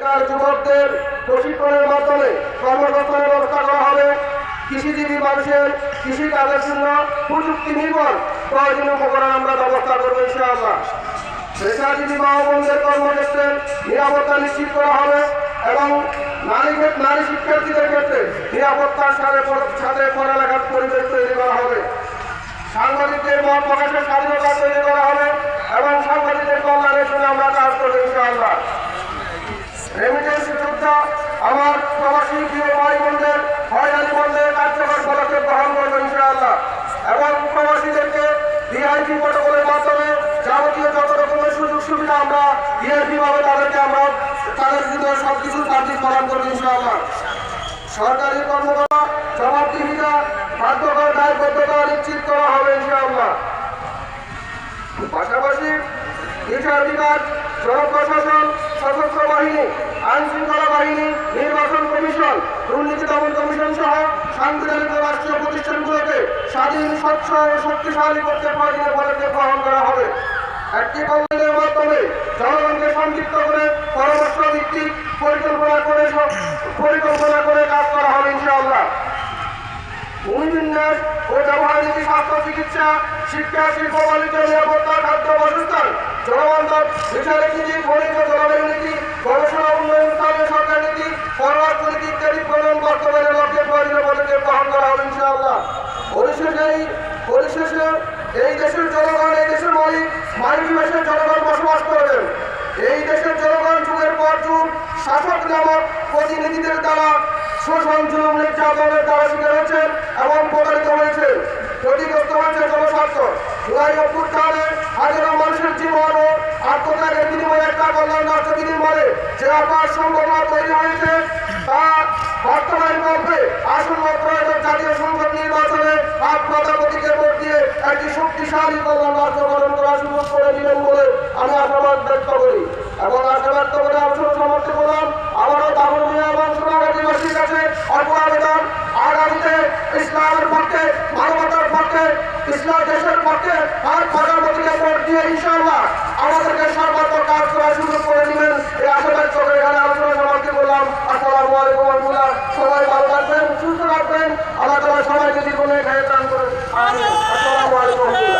বেকার যুবকদের প্রশিক্ষণের মাধ্যমে কর্মসংস্থানের ব্যবস্থা করা হবে। কৃষিজীবী মানুষের কৃষি কাজের জন্য প্রযুক্তি নির্ভর প্রয়োজনীয় উপকরণ আমরা ব্যবস্থা করবো ইনশাআল্লাহ। পেশাজীবী মা বোনদের কর্মক্ষেত্রে নিরাপত্তা নিশ্চিত করা হবে এবং নারী শিক্ষার্থীদের ক্ষেত্রে নিরাপত্তার সাথে পড়ালেখার পরিবেশ তৈরি করা হবে। সাংবাদিকদের মত প্রকাশের স্বাধীনতা তৈরি করা হবে এবং সাংবাদিকদের কল্যাণের জন্য আমরা কাজ করবো ইনশাআল্লাহ। রেমিটেন্স যোদ্ধা আমার প্রবাসী প্রিয় ভাই বোনদের হয়রানি বন্ধে কার্যকর পদক্ষেপ গ্রহণ করবো ইনশাআল্লাহ এবং প্রবাসীদেরকে ভিআইপি প্রটোকলের মাধ্যমে যাবতীয় যত রকমের সুযোগ সুবিধা আমরা ভিআইপি ভাবে তাদের ভিতরে সবকিছু সার্ভিস প্রদান করবো ইনশাআল্লাহ। সরকারি কর্মকর্তা জবাবদিহিতা বাধ্যকর দায়বদ্ধতা নিশ্চিত করা হবে ইনশাআল্লাহ। পাশাপাশি বিচার বিভাগ, জনপ্রশাসন, সশস্ত্র বাহিনী, আইন শৃঙ্খলা বাহিনী, নির্বাচন কমিশন, দুর্নীতি দমন কমিশন সহ সাংবিধানিক রাষ্ট্রীয় প্রতিষ্ঠানগুলোকে স্বাধীন, স্বচ্ছ ও শক্তিশালী করতে প্রয়োজনীয় পদক্ষেপ গ্রহণ করা হবে। একটি কল্যাণের মাধ্যমে জনগণকে সম্পৃক্ত করে পরামর্শ ভিত্তিক পরিকল্পনা করে কাজ করা হবে ইনশাআল্লাহ। ভূমিবিন্যাস ও ব্যবহারনীতি, স্বাস্থ্য চিকিৎসা, শিক্ষা, শিল্প, বাণিজ্য, নিরাপত্তা, খাদ্য, বাসস্থান, জনবান্ধব বিচারিক নীতি, বণিজ্য, জলবায়ু নীতি, গবেষণা, উন্নয়ন, স্থানীয় সরকার নীতি, ফরওয়ার্ড নীতি ইত্যাদি প্রণয়ন বাস্তবায়নের লক্ষ্যে প্রয়োজনীয় পদক্ষেপ গ্রহণ করা হবে ইনশাআল্লাহ। পরিশেষে এই দেশের জনগণ, এই দেশের মালিক, দেশের জনগণ বসবাস করবেন। এই দেশের জনগণ যুগের পর যুগ শাসক নামক প্রতিনিধিদের দ্বারা শোষণ, জুলুম, নির্যাতনের দ্বারা শিকার হয়েছেন এবং প্রতারিত হয়েছে, ক্ষতিগ্রস্ত হয়েছে জনস্বার্থ। জুলাই অভ্যুত্থানে হাজারো মানুষের জীবন ও আত্মত্যাগের বিনিময়ে একটা কল্যাণ রাষ্ট্র বিনিময়ে যে আপার সম্ভাবনা তৈরি হয়েছে তা বাস্তবায়ন করবে আসন্ন ত্রয়োদশ জাতীয় সংসদ নির্বাচনে আপনাদের প্রতীকে ভোট দিয়ে একটি শক্তিশালী কল্যাণ রাষ্ট্র গঠন করার সুযোগ করে দিবেন বলে আমি আশাবাদ ব্যক্ত করি এবং আশাবাদ করে আলোচনা সমাপ্ত করলাম। আবারও দামন মিয়া এবং সোনাগাজীবাসীর কাছে আবেদন, আগামীতে ইসলামের পক্ষে, মানবতার পক্ষে, ইসলাম দেশের পক্ষে আর প্রধানমন্ত্রীকে ভোট দিয়ে ইনশাআল্লাহ আমাদেরকে সর্বাত্মক কাজ করার সুযোগ করে দিবেন এই আশাবাদ করে এখানে আলোচনা সমাপ্ত করলাম। আসসালামু আলাইকুম ওয়া রাহমাতুল্লাহ। সবাই ভালো থাকবেন, সুস্থ থাকবেন, আল্লাহ তাআলা সবাইকে জীবনে খায় দান করেন। আসসালামু আলাইকুম।